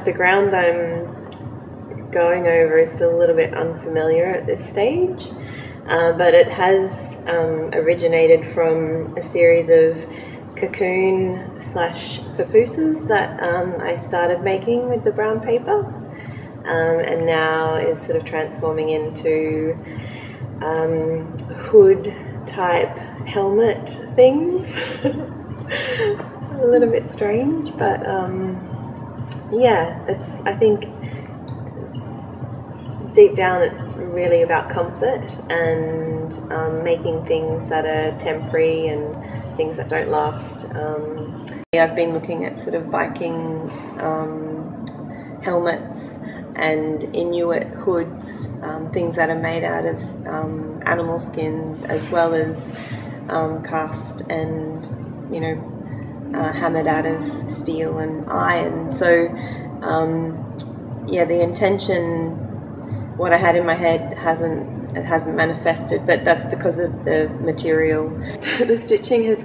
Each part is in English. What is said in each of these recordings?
the ground I'm going over is still a little bit unfamiliar at this stage, but it has originated from a series of cocoon/papooses that I started making with the brown paper, and now is sort of transforming into hood type helmet things. A little bit strange, but yeah, I think deep down it's really about comfort and making things that are temporary and things that don't last. I've been looking at sort of Viking helmets and Inuit hoods, things that are made out of animal skins, as well as cast and, you know, hammered out of steel and iron. So yeah, the intention, what I had in my head hasn't manifested, but that's because of the material. The stitching has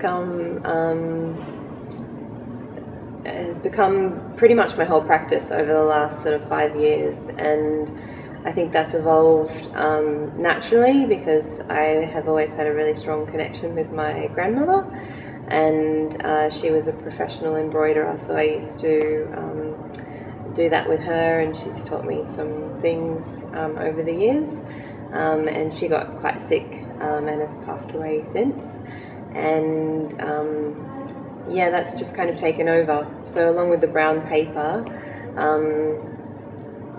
become pretty much my whole practice over the last sort of 5 years, and I think that's evolved naturally because I have always had a really strong connection with my grandmother, and she was a professional embroiderer, so I used to do that with her, and she's taught me some things over the years, and she got quite sick and has passed away since, and yeah, that's just kind of taken over. So along with the brown paper,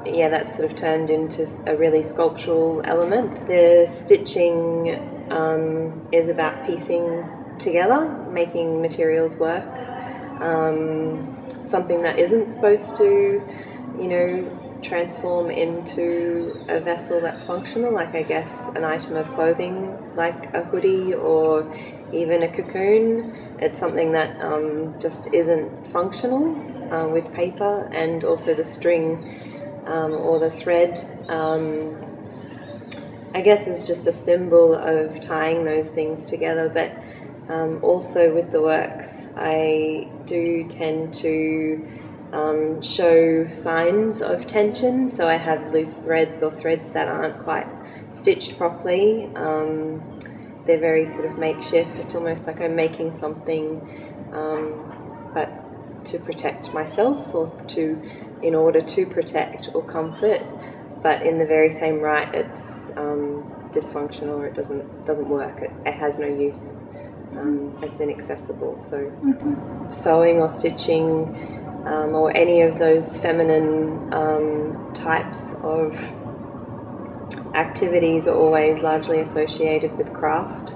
yeah, that's sort of turned into a really sculptural element. The stitching is about piecing together, making materials work, something that isn't supposed to, you know, transform into a vessel that's functional, like I guess an item of clothing like a hoodie or even a cocoon. It's something that just isn't functional with paper, and also the string or the thread I guess is just a symbol of tying those things together. But also with the works, I do tend to show signs of tension, so I have loose threads or threads that aren't quite stitched properly. They're very sort of makeshift. It's almost like I'm making something but to protect myself, or in order to protect or comfort, but in the very same right it's dysfunctional, or it doesn't work, it has no use, it's inaccessible. So sewing or stitching or any of those feminine types of activities are always largely associated with craft,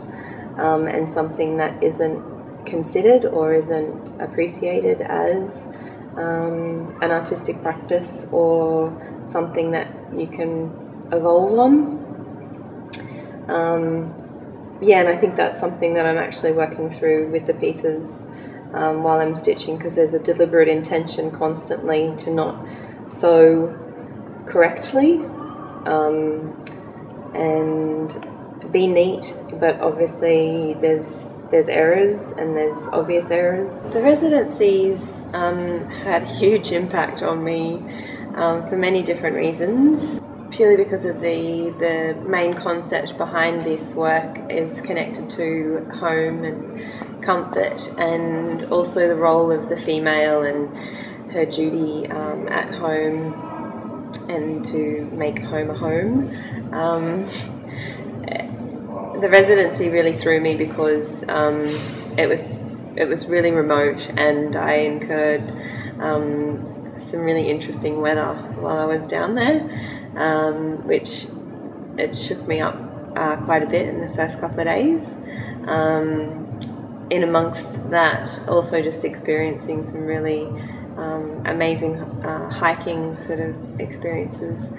and something that isn't considered or isn't appreciated as an artistic practice or something that you can evolve on. Yeah, and I think that's something that I'm actually working through with the pieces while I'm stitching, because there's a deliberate intention constantly to not sew correctly and be neat, but obviously there's errors, and there's obvious errors. The residencies had a huge impact on me for many different reasons. Purely because of the main concept behind this work is connected to home and comfort, and also the role of the female and her duty at home and to make home a home. The residency really threw me because it was really remote, and I incurred some really interesting weather while I was down there, which it shook me up quite a bit in the first couple of days. In amongst that, also just experiencing some really amazing hiking sort of experiences.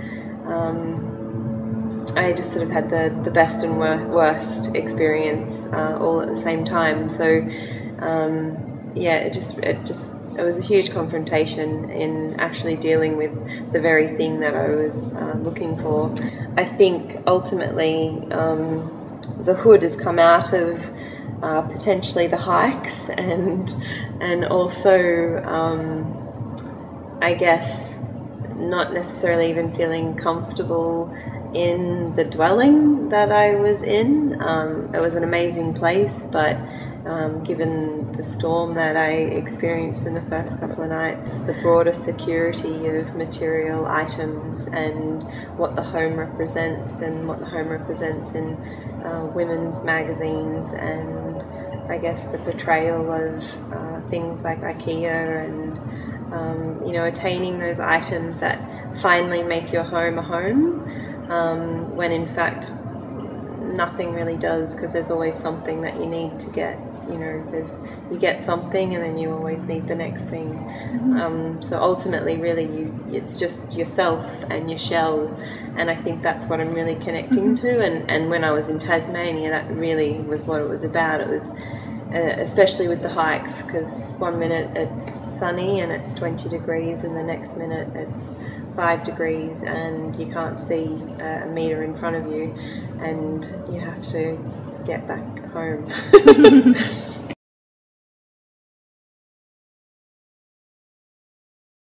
I just sort of had the best and worst experience all at the same time. So yeah, it was a huge confrontation in actually dealing with the very thing that I was looking for. I think ultimately the hood has come out of potentially the hikes and also I guess, not necessarily even feeling comfortable in the dwelling that I was in. It was an amazing place, but given the storm that I experienced in the first couple of nights, the broader security of material items and what the home represents, and what the home represents in women's magazines, and I guess the portrayal of things like IKEA, and you know, attaining those items that finally make your home a home, when in fact nothing really does, because there's always something that you need to get. You know, you get something and then you always need the next thing. So ultimately, really, it's just yourself and your shell, and I think that's what I'm really connecting to. And when I was in Tasmania, that really was what it was about. It was especially with the hikes, because one minute it's sunny and it's 20 degrees, and the next minute it's 5 degrees and you can't see a metre in front of you, and you have to get back home.